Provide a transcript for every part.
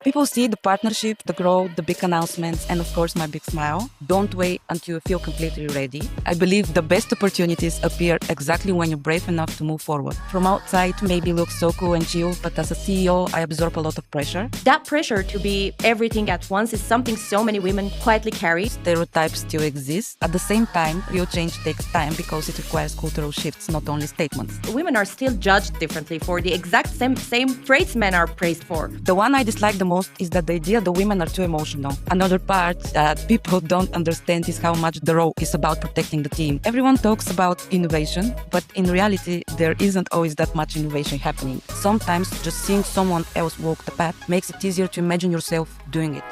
People see the partnership, the growth, the big announcements, and of course, my big smile. Don't wait until you feel completely ready. I believe the best opportunities appear exactly when you're brave enough to move forward. From outside, maybe looks so cool and chill, but as a CEO, I absorb a lot of pressure. That pressure to be everything at once is something so many women quietly carry. Stereotypes still exist. At the same time, real change takes time because it requires cultural shifts, not only statements. Women are still judged differently for the exact same traits men are praised for. The one I dislike the most is that the idea that women are too emotional. Another part that people don't understand is how much the role is about protecting the team. Everyone talks about innovation, but in reality, there isn't always that much innovation happening. Sometimes just seeing someone else walk the path makes it easier to imagine yourself doing it.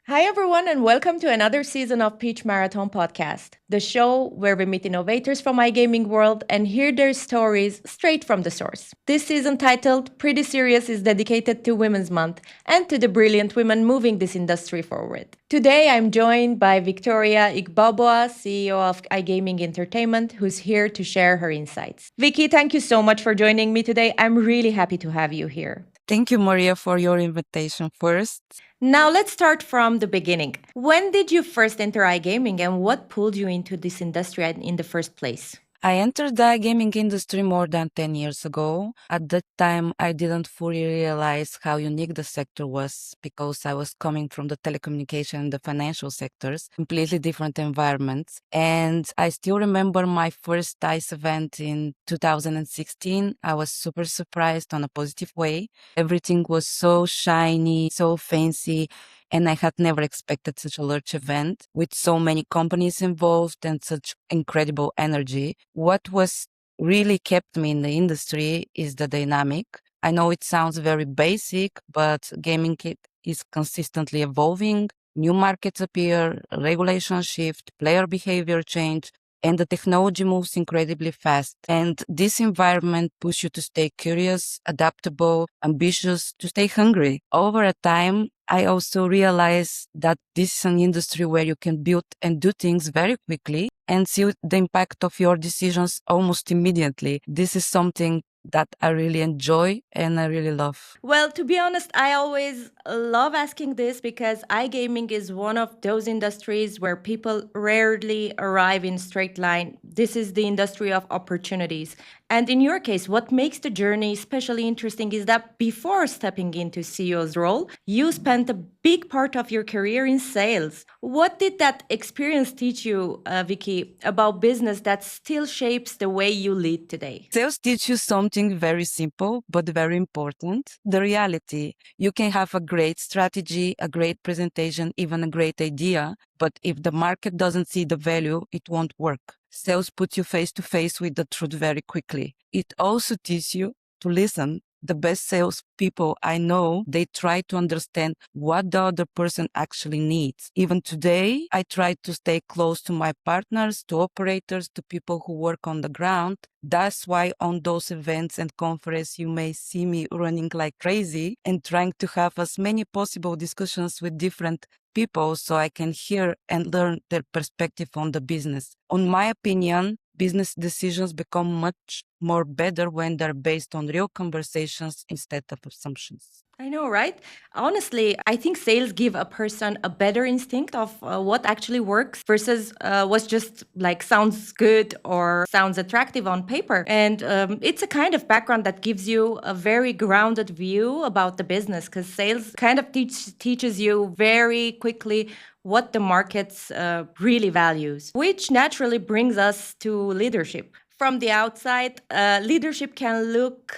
Hi, everyone, and welcome to another season of Peach Marathon Podcast, the show where we meet innovators from iGaming world and hear their stories straight from the source. This season, titled Pretty Serious, is dedicated to Women's Month and to the brilliant women moving this industry forward. Today, I'm joined by Victoria Igbauboa, CEO of iGaming Entertainment, who's here to share her insights. Vicky, thank you so much for joining me today. I'm really happy to have you here. Thank you, Maria, for your invitation first. Now let's start from the beginning. When did you first enter iGaming and what pulled you into this industry in the first place? I entered the gaming industry more than 10 years ago. At that time, I didn't fully realize how unique the sector was because I was coming from the telecommunication and the financial sectors, completely different environments. And I still remember my first DICE event in 2016. I was super surprised on a positive way. Everything was so shiny, so fancy. And I had never expected such a large event with so many companies involved and such incredible energy. What was really kept me in the industry is the dynamic. I know it sounds very basic, but gaming is consistently evolving. New markets appear, regulations shift, player behavior change, and the technology moves incredibly fast. And this environment pushes you to stay curious, adaptable, ambitious, to stay hungry. Over a time, I also realized that this is an industry where you can build and do things very quickly and see the impact of your decisions almost immediately. This is something that I really enjoy and I really love. Well, to be honest, I always love asking this because iGaming is one of those industries where people rarely arrive in straight line. This is the industry of opportunities. And in your case, what makes the journey especially interesting is that before stepping into CEO's role, you spent a big part of your career in sales. What did that experience teach you, Vicky, about business that still shapes the way you lead today? Sales teach you something very simple, but very important. The reality. You can have a great strategy, a great presentation, even a great idea, but if the market doesn't see the value, it won't work. Sales put you face to face with the truth very quickly. It also teaches you to listen. The best salespeople I know, they try to understand what the other person actually needs. Even today, I try to stay close to my partners, to operators, to people who work on the ground. That's why on those events and conferences, you may see me running like crazy and trying to have as many possible discussions with different people so I can hear and learn their perspective on the business. On my opinion, business decisions become much more better when they're based on real conversations instead of assumptions. I know, right? Honestly, I think sales give a person a better instinct of what actually works versus what just like sounds good or sounds attractive on paper. And it's a kind of background that gives you a very grounded view about the business because sales kind of teaches you very quickly what the markets really values, which naturally brings us to leadership. From the outside, leadership can look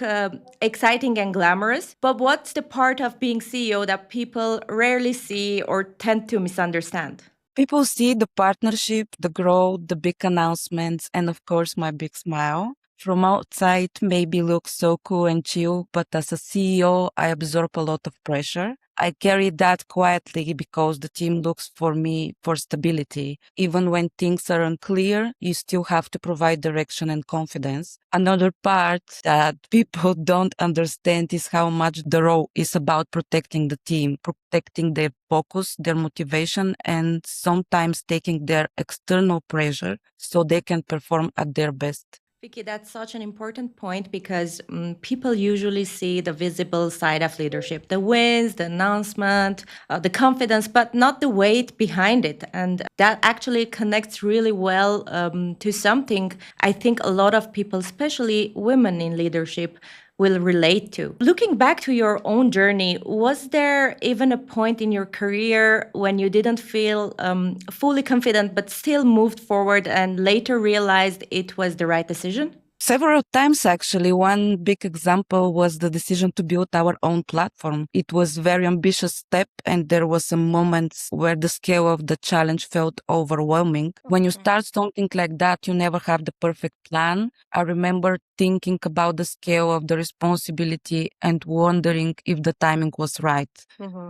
exciting and glamorous, but what's the part of being CEO that people rarely see or tend to misunderstand? People see the partnership, the growth, the big announcements, and of course, my big smile. From outside, maybe looks so cool and chill, but as a CEO, I absorb a lot of pressure. I carry that quietly because the team looks for me for stability. Even when things are unclear, you still have to provide direction and confidence. Another part that people don't understand is how much the role is about protecting the team, protecting their focus, their motivation, and sometimes taking their external pressure so they can perform at their best. Vicky, that's such an important point because people usually see the visible side of leadership, the wins, the announcement, the confidence, but not the weight behind it. And that actually connects really well to something I think a lot of people, especially women in leadership, will relate to. Looking back to your own journey, was there even a point in your career when you didn't feel fully confident but still moved forward and later realized it was the right decision? Several times, actually. One big example was the decision to build our own platform. It was a very ambitious step, and there was some moments where the scale of the challenge felt overwhelming. When you start something like that, you never have the perfect plan. I remember thinking about the scale of the responsibility and wondering if the timing was right.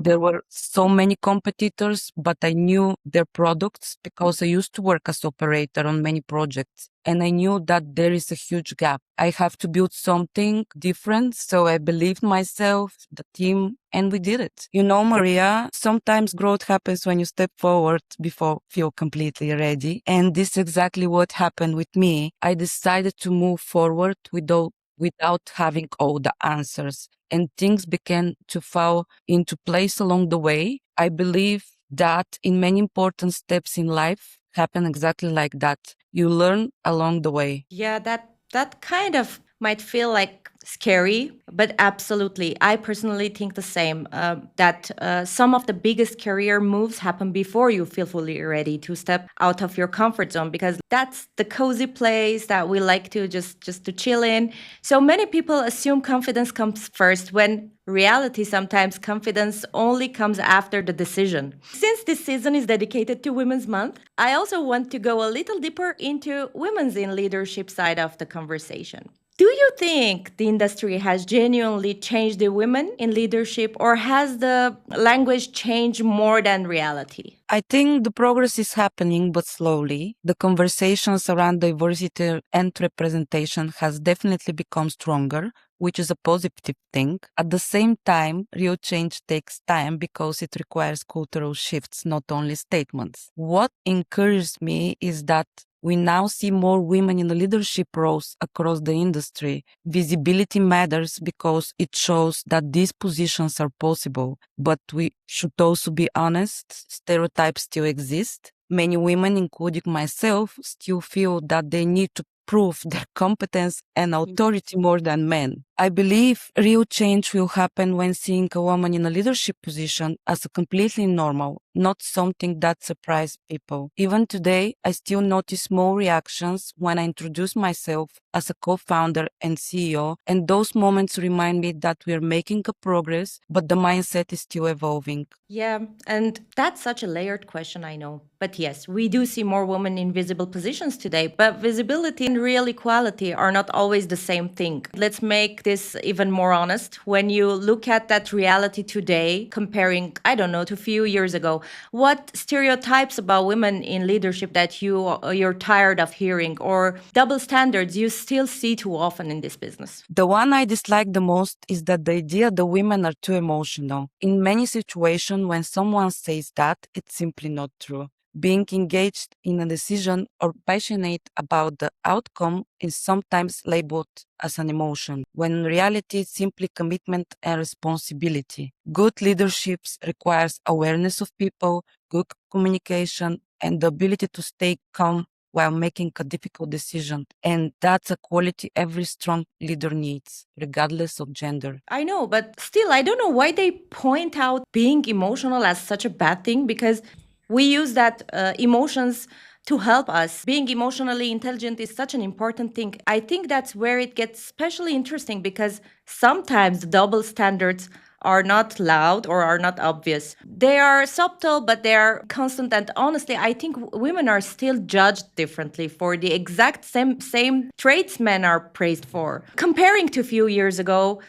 There were so many competitors, but I knew their products because I used to work as operator on many projects. And I knew that there is a huge gap. I have to build something different. So I believed myself, the team, and we did it. You know, Maria, sometimes growth happens when you step forward before feel completely ready. And this is exactly what happened with me. I decided to move forward without having all the answers. And things began to fall into place along the way. I believe that in many important steps in life happen exactly like that. You learn along the way. Yeah, that kind of might feel like scary, but absolutely. I personally think the same. That some of the biggest career moves happen before you feel fully ready to step out of your comfort zone, because that's the cozy place that we like to just to chill in. So many people assume confidence comes first when reality sometimes confidence only comes after the decision. Since this season is dedicated to Women's Month, I also want to go a little deeper into women's in leadership side of the conversation. Do you think the industry has genuinely changed the women in leadership, or has the language changed more than reality? I think the progress is happening, but slowly. The conversations around diversity and representation has definitely become stronger, which is a positive thing. At the same time, real change takes time because it requires cultural shifts, not only statements. What encourages me is that we now see more women in the leadership roles across the industry. Visibility matters because it shows that these positions are possible. But we should also be honest, stereotypes still exist. Many women, including myself, still feel that they need to prove their competence and authority more than men. I believe real change will happen when seeing a woman in a leadership position as a completely normal, not something that surprises people. Even today, I still notice small reactions when I introduce myself as a co-founder and CEO, and those moments remind me that we are making a progress, but the mindset is still evolving. Yeah, and that's such a layered question, I know. But yes, we do see more women in visible positions today, but visibility and real equality are not always the same thing. Let's make this even more honest. When you look at that reality today, comparing, I don't know, to a few years ago, what stereotypes about women in leadership that you're tired of hearing, or double standards you still see too often in this business? The one I dislike the most is that the idea the women are too emotional. In many situations, when someone says that, it's simply not true. Being engaged in a decision or passionate about the outcome is sometimes labeled as an emotion, when in reality it's simply commitment and responsibility. Good leadership requires awareness of people, good communication, and the ability to stay calm while making a difficult decision. And that's a quality every strong leader needs, regardless of gender. I know, but still, I don't know why they point out being emotional as such a bad thing, because we use that emotions to help us. Being emotionally intelligent is such an important thing. I think that's where it gets especially interesting, because sometimes the double standards are not loud or are not obvious. They are subtle, but they are constant. And honestly, I think women are still judged differently for the exact same traits men are praised for. Comparing to a few years ago,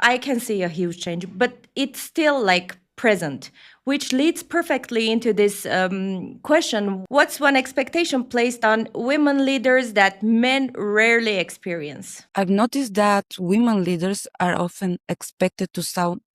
I can see a huge change, but it's still like present, which leads perfectly into this question. What's one expectation placed on women leaders that men rarely experience? I've noticed that women leaders are often expected to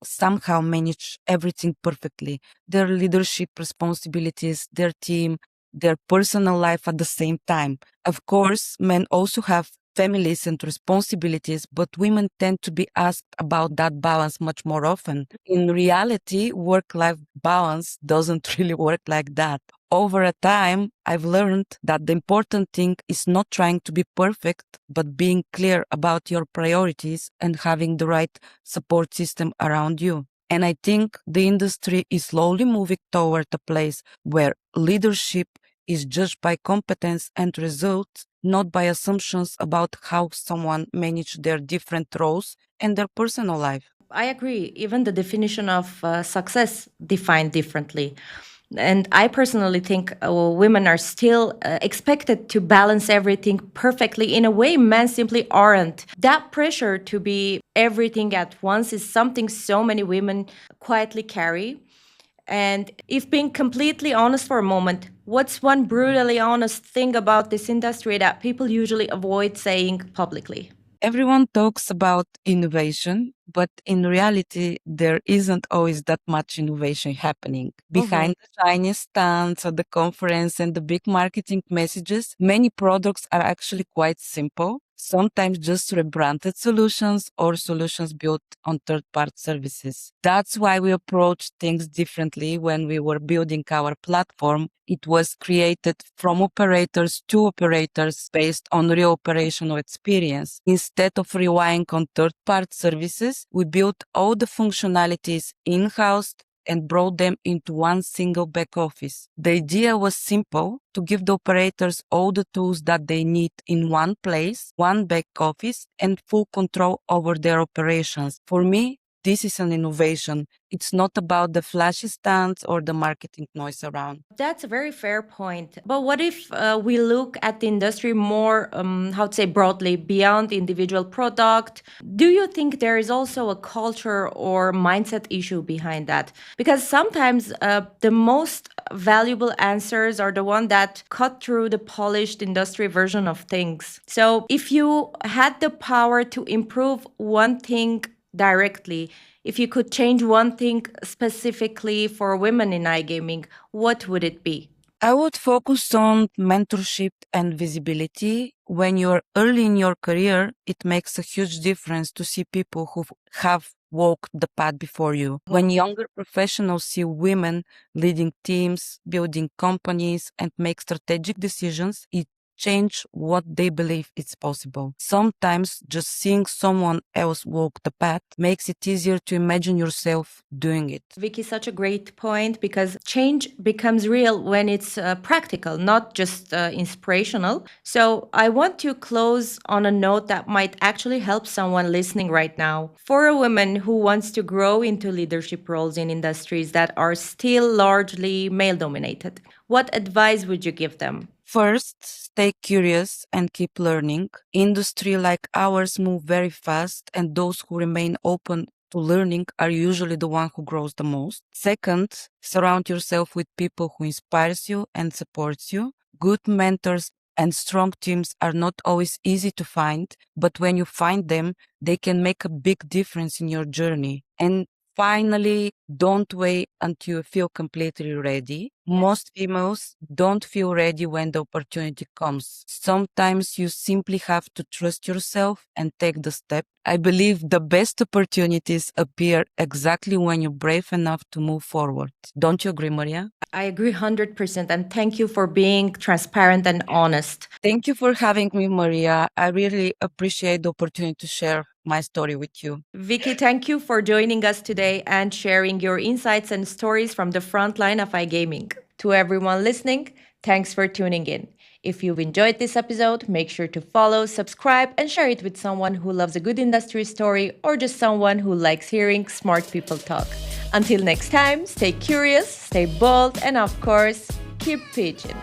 somehow manage everything perfectly, their leadership responsibilities, their team, their personal life at the same time. Of course, men also have families and responsibilities, but women tend to be asked about that balance much more often. In reality, work life balance doesn't really work like that. Over a time, I've learned that the important thing is not trying to be perfect, but being clear about your priorities and having the right support system around you. And I think the industry is slowly moving toward a place where leadership is judged by competence and results, not by assumptions about how someone managed their different roles and their personal life. I agree. Even the definition of success defined differently. And I personally think women are still expected to balance everything perfectly in a way men simply aren't. That pressure to be everything at once is something so many women quietly carry. And if being completely honest for a moment, what's one brutally honest thing about this industry that people usually avoid saying publicly? Everyone talks about innovation, but in reality, there isn't always that much innovation happening. Mhm. Behind the shiny stands at the conference and the big marketing messages, many products are actually quite simple, sometimes just rebranded solutions or solutions built on third party services. That's why we approach things differently when we were building our platform. It was created from operators to operators based on real operational experience. Instead of relying on third party services, we built all the functionalities in house and brought them into one single back office. The idea was simple: to give the operators all the tools that they need in one place, one back office, and full control over their operations. For me, this is an innovation. It's not about the flashy stands or the marketing noise around. That's a very fair point. But what if we look at the industry more, how to say, broadly, beyond the individual product? Do you think there is also a culture or mindset issue behind that? Because sometimes the most valuable answers are the one that cut through the polished industry version of things. So if you had the power to improve one thing directly, if you could change one thing specifically for women in iGaming, what would it be? I would focus on mentorship and visibility. When you're early in your career, it makes a huge difference to see people who have walked the path before you. When younger professionals see women leading teams, building companies, and make strategic decisions, it change what they believe is possible. Sometimes just seeing someone else walk the path makes it easier to imagine yourself doing it. Vicky, such a great point because change becomes real when it's practical, not just inspirational. So, I want to close on a note that might actually help someone listening right now. For a woman who wants to grow into leadership roles in industries that are still largely male dominated, what advice would you give them? First, stay curious and keep learning. Industry like ours move very fast, and those who remain open to learning are usually the one who grows the most. Second, surround yourself with people who inspires you and supports you. Good mentors and strong teams are not always easy to find, but when you find them, they can make a big difference in your journey. And finally, don't wait until you feel completely ready. Most females don't feel ready when the opportunity comes. Sometimes you simply have to trust yourself and take the step. I believe the best opportunities appear exactly when you're brave enough to move forward. Don't you agree, Maria? I agree 100%. And thank you for being transparent and honest. Thank you for having me, Maria. I really appreciate the opportunity to share my story with you. Vicky, thank you for joining us today and sharing your insights and stories from the front line of iGaming. To everyone listening, thanks for tuning in. If you've enjoyed this episode, make sure to follow, subscribe, and share it with someone who loves a good industry story or just someone who likes hearing smart people talk. Until next time, stay curious, stay bold, and of course, keep pitching.